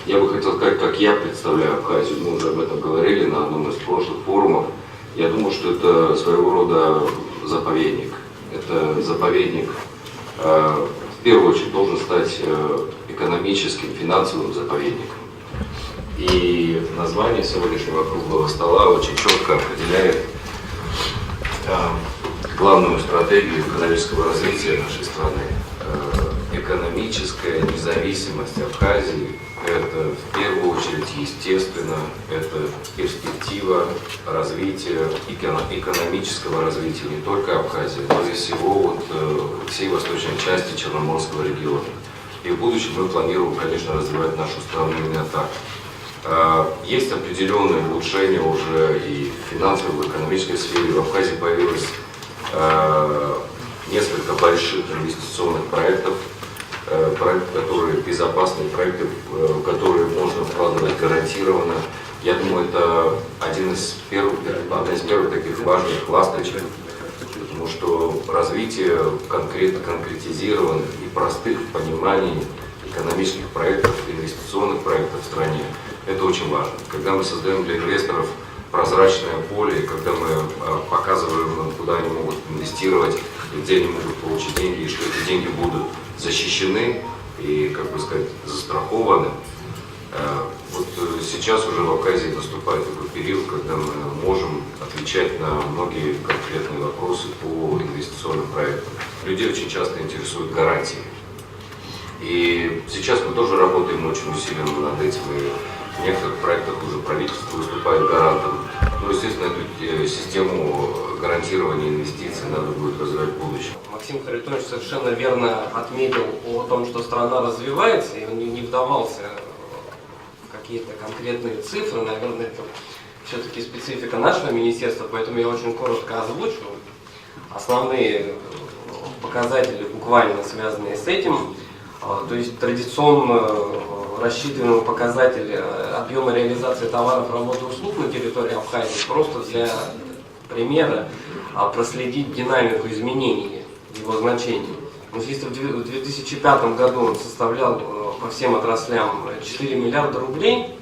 Я бы хотел сказать, как я представляю Абхазию. Мы уже об этом говорили на одном из прошлых форумов. Я думаю, что это своего рода заповедник. Это заповедник, в первую очередь, должен стать экономическим, финансовым заповедником. И название сегодняшнего круглого стола очень четко определяет главную стратегию экономического развития нашей страны. Экономическая независимость Абхазии – это в первую очередь, естественно, это перспектива развития, экономического развития не только Абхазии, но и всей восточной части Черноморского региона. И в будущем мы планируем, конечно, развивать нашу страну именно так. Есть определенные улучшения уже и в финансовой, и в экономической сфере. В Абхазии появилось несколько больших инвестиционных проектов, которые безопасные проекты, в которые можно вкладывать гарантированно. Я думаю, это одна из первых таких важных ласточек, потому что развитие конкретизированных и простых пониманий экономических проектов, инвестиционных проектов в стране, это очень важно. Когда мы создаем для инвесторов прозрачное поле, когда мы показываем, куда они могут инвестировать, где они могут получить деньги, и что эти деньги будут защищены и, как бы сказать, застрахованы. Вот сейчас уже в Абхазии наступает такой период, когда мы можем отвечать на многие конкретные вопросы по инвестиционным проектам. Людей очень часто интересуют гарантии. И сейчас мы тоже работаем очень усиленно над этим. И в некоторых проектах уже правительство выступает гарантом. Ну, естественно, эту систему гарантирования инвестиций надо будет развивать в будущем. Максим Харитонович совершенно верно отметил о том, что страна развивается, и он не вдавался в какие-то конкретные цифры. Наверное, это все-таки специфика нашего министерства, поэтому я очень коротко озвучу основные показатели, буквально связанные с этим. То есть традиционно рассчитываемый показатель объема реализации товаров, работ и услуг на территории Абхазии, просто для примера проследить динамику изменений его значений. Если в 2005 году он составлял по всем отраслям 4 миллиарда рублей,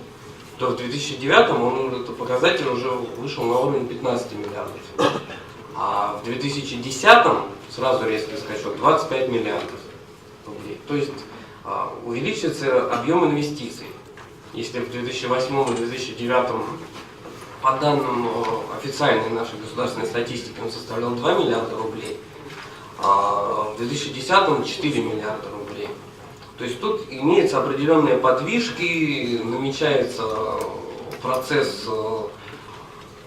то в 2009 этот показатель уже вышел на уровень 15 миллиардов. А в 2010 сразу резкий скачок 25 миллиардов рублей. То есть увеличивается объем инвестиций. Если в 2008 и 2009 по данным официальной нашей государственной статистики он составлял 2 миллиарда рублей, а в 2010 4 миллиарда рублей. То есть тут имеются определенные подвижки, намечается процесс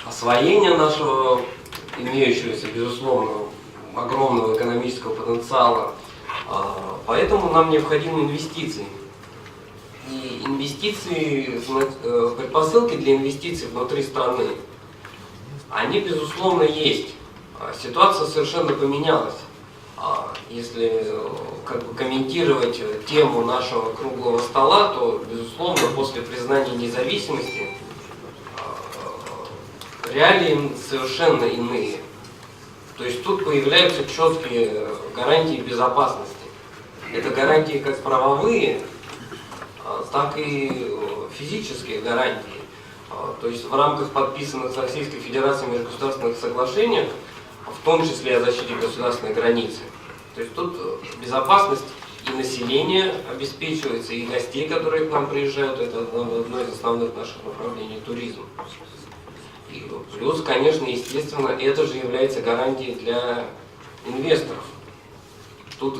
освоения нашего имеющегося, безусловно, огромного экономического потенциала. Поэтому нам необходимы инвестиции. И инвестиции, предпосылки для инвестиций внутри страны, они, безусловно, есть. Ситуация совершенно поменялась. Если комментировать тему нашего круглого стола, то, безусловно, после признания независимости реалии совершенно иные. То есть тут появляются четкие гарантии безопасности. Это гарантии как правовые, так и физические гарантии. То есть в рамках подписанных с Российской Федерацией межгосударственных соглашений, в том числе о защите государственной границы. То есть тут безопасность и населения обеспечивается, и гостей, которые к нам приезжают, это одно из основных наших направлений – туризм. И плюс, конечно, естественно, это же является гарантией для инвесторов. Тут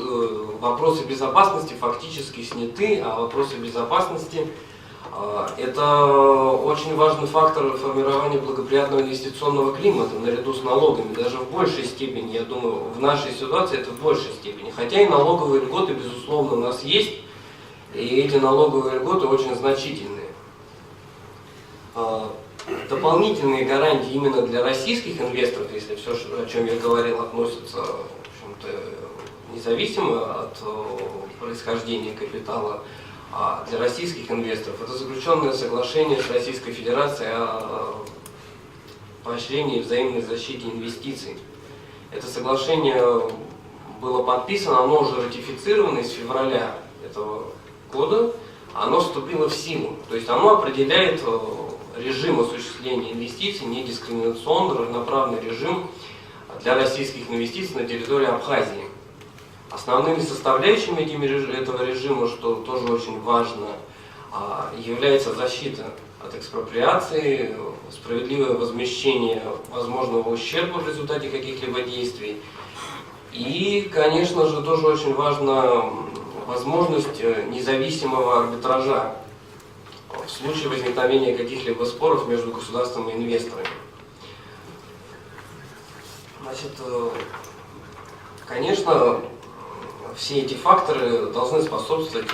вопросы безопасности фактически сняты, а вопросы безопасности это очень важный фактор формирования благоприятного инвестиционного климата наряду с налогами, даже в большей степени, я думаю, в нашей ситуации это в большей степени. Хотя и налоговые льготы, безусловно, у нас есть, и эти налоговые льготы очень значительные. Дополнительные гарантии именно для российских инвесторов, если все, о чем я говорил, относится, в общем-то, независимо от происхождения капитала, а для российских инвесторов это заключенное соглашение с Российской Федерацией о поощрении и взаимной защите инвестиций. Это соглашение было подписано, оно уже ратифицировано из февраля этого года. оно вступило в силу. То есть оно определяет режим осуществления инвестиций, недискриминационный, равноправный режим для российских инвестиций на территории Абхазии. Основными составляющими этого режима, что тоже очень важно, является защита от экспроприации, справедливое возмещение возможного ущерба в результате каких-либо действий. И, конечно же, тоже очень важна возможность независимого арбитража в случае возникновения каких-либо споров между государством и инвесторами. Значит, конечно, все эти факторы должны способствовать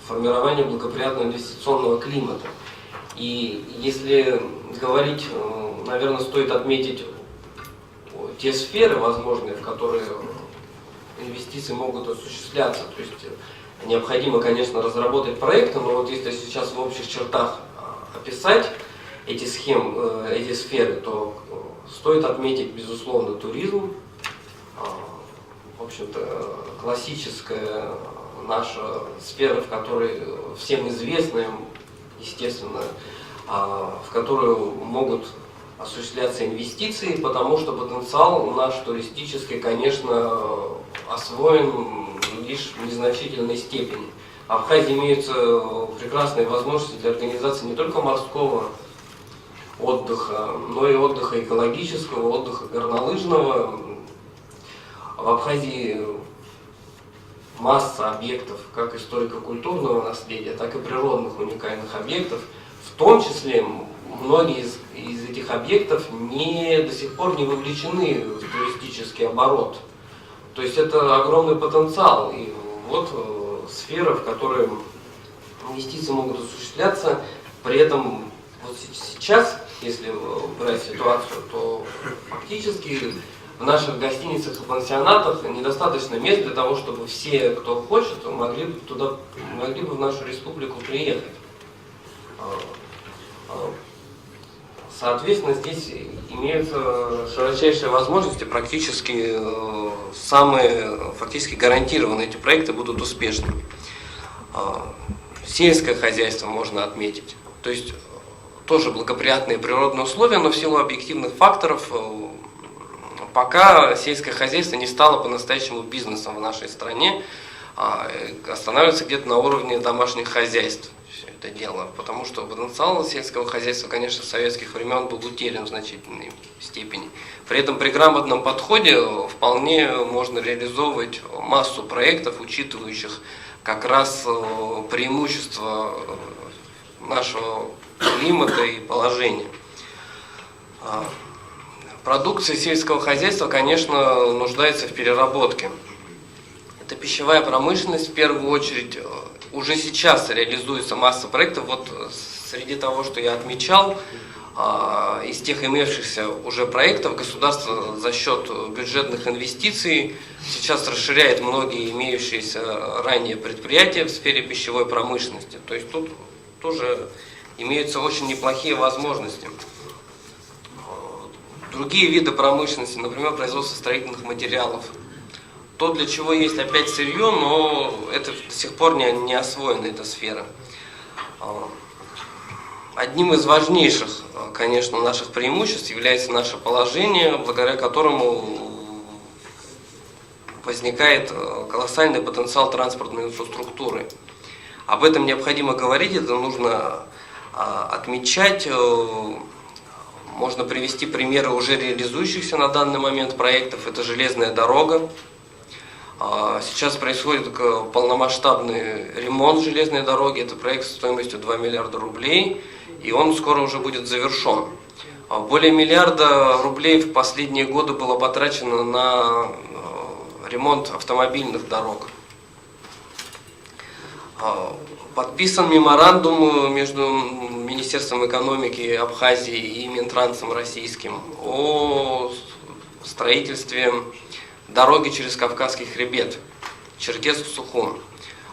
формированию благоприятного инвестиционного климата. И если говорить, наверное, стоит отметить те сферы возможные, в которые инвестиции могут осуществляться. То есть необходимо, конечно, разработать проекты, но вот если сейчас в общих чертах описать эти схемы, эти сферы, то стоит отметить, безусловно, туризм. В общем-то, классическая наша сфера, в которой всем известная, естественно, в которую могут осуществляться инвестиции, потому что потенциал наш туристический, конечно, освоен лишь в незначительной степени. В Абхазии имеются прекрасные возможности для организации не только морского отдыха, но и отдыха экологического, отдыха горнолыжного. В Абхазии масса объектов, как историко-культурного наследия, так и природных уникальных объектов. В том числе многие из этих объектов до сих пор не вовлечены в туристический оборот. То есть это огромный потенциал. И вот сфера, в которой инвестиции могут осуществляться, при этом вот сейчас, если брать ситуацию, то фактически в наших гостиницах и пансионатах недостаточно мест для того, чтобы все, кто хочет, могли бы в нашу республику приехать. Соответственно, здесь имеются широчайшие возможности, практически фактически гарантированно эти проекты будут успешными. Сельское хозяйство можно отметить, то есть тоже благоприятные природные условия, но в силу объективных факторов пока сельское хозяйство не стало по-настоящему бизнесом в нашей стране, останавливается где-то на уровне домашних хозяйств все это дело, потому что потенциал сельского хозяйства, конечно, с советских времен был утерян в значительной степени. При этом при грамотном подходе вполне можно реализовывать массу проектов, учитывающих как раз преимущества нашего климата и положения. Продукция сельского хозяйства, конечно, нуждается в переработке. Это пищевая промышленность в первую очередь. Уже сейчас реализуется масса проектов. Вот среди того, что я отмечал, из тех имевшихся уже проектов, государство за счет бюджетных инвестиций сейчас расширяет многие имеющиеся ранее предприятия в сфере пищевой промышленности. То есть тут тоже имеются очень неплохие возможности. Другие виды промышленности, например, производство строительных материалов. То, для чего есть опять сырье, но это до сих пор не освоена эта сфера. Одним из важнейших, конечно, наших преимуществ является наше положение, благодаря которому возникает колоссальный потенциал транспортной инфраструктуры. Об этом необходимо говорить, это нужно отмечать. Можно привести примеры уже реализующихся на данный момент проектов. Это железная дорога. Сейчас происходит полномасштабный ремонт железной дороги. Это проект стоимостью 2 миллиарда рублей, и он скоро уже будет завершен. Более миллиарда рублей в последние годы было потрачено на ремонт автомобильных дорог. Подписан меморандум между Министерством экономики Абхазии и Минтрансом российским о строительстве дороги через Кавказский хребет, Черкесск-Сухум.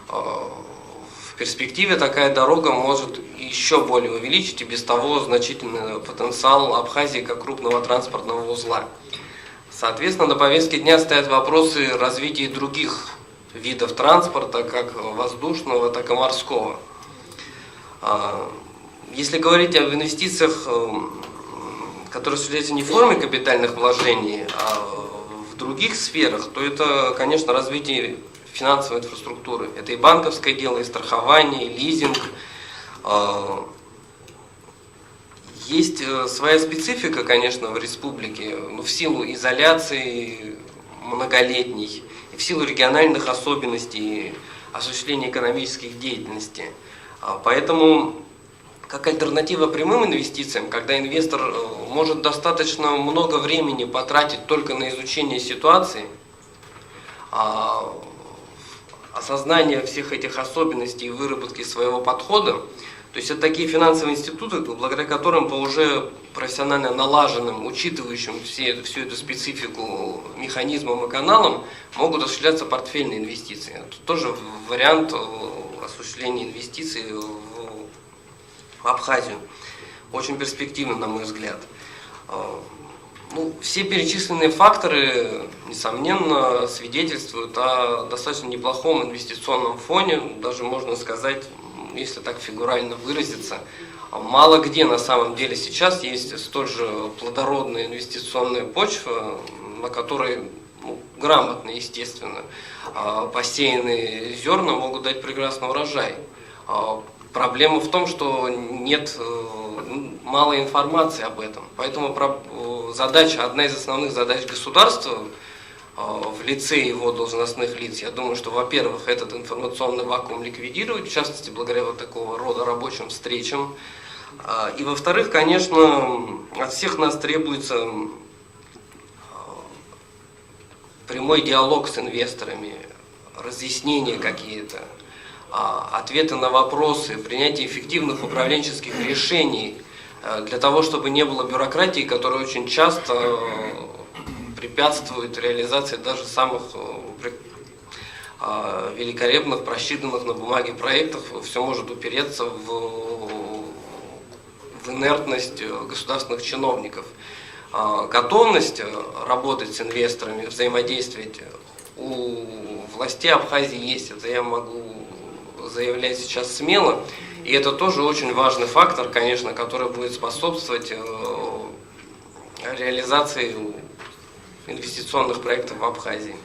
В перспективе такая дорога может еще более увеличить и без того значительный потенциал Абхазии как крупного транспортного узла. Соответственно, на повестке дня стоят вопросы развития других видов транспорта, как воздушного, так и морского. Если говорить об инвестициях, которые осуществляются не в форме капитальных вложений, а в других сферах, то это, конечно, развитие финансовой инфраструктуры. Это и банковское дело, и страхование, и лизинг. Есть своя специфика, конечно, в республике, но в силу изоляции многолетней, и в силу региональных особенностей осуществления экономических деятельностей. Поэтому, как альтернатива прямым инвестициям, когда инвестор может достаточно много времени потратить только на изучение ситуации, осознание всех этих особенностей и выработки своего подхода, то есть это такие финансовые институты, благодаря которым по уже профессионально налаженным, учитывающим всю эту специфику механизмам и каналам, могут осуществляться портфельные инвестиции. Это тоже вариант осуществления инвестиций в Абхазию. Очень перспективно, на мой взгляд. Все перечисленные факторы, несомненно, свидетельствуют о достаточно неплохом инвестиционном фоне, даже можно сказать, если так фигурально выразиться, мало где на самом деле сейчас есть столь же плодородная инвестиционная почва, на которой грамотно, естественно, посеянные зерна могут дать прекрасный урожай. Проблема в том, что нет мало информации об этом. Поэтому одна из основных задач государства в лице его должностных лиц, я думаю, что, во-первых, этот информационный вакуум ликвидировать, в частности, благодаря вот такого рода рабочим встречам. И, во-вторых, конечно, от всех нас требуется прямой диалог с инвесторами, разъяснения какие-то, ответы на вопросы, принятие эффективных управленческих решений, для того, чтобы не было бюрократии, которая очень часто препятствует реализации даже самых великолепных, просчитанных на бумаге проектов. Все может упереться в инертность государственных чиновников. Готовность работать с инвесторами, взаимодействовать у властей Абхазии есть. Это я могу заявлять сейчас смело. И это тоже очень важный фактор, конечно, который будет способствовать реализации инвестиционных проектов в Абхазии.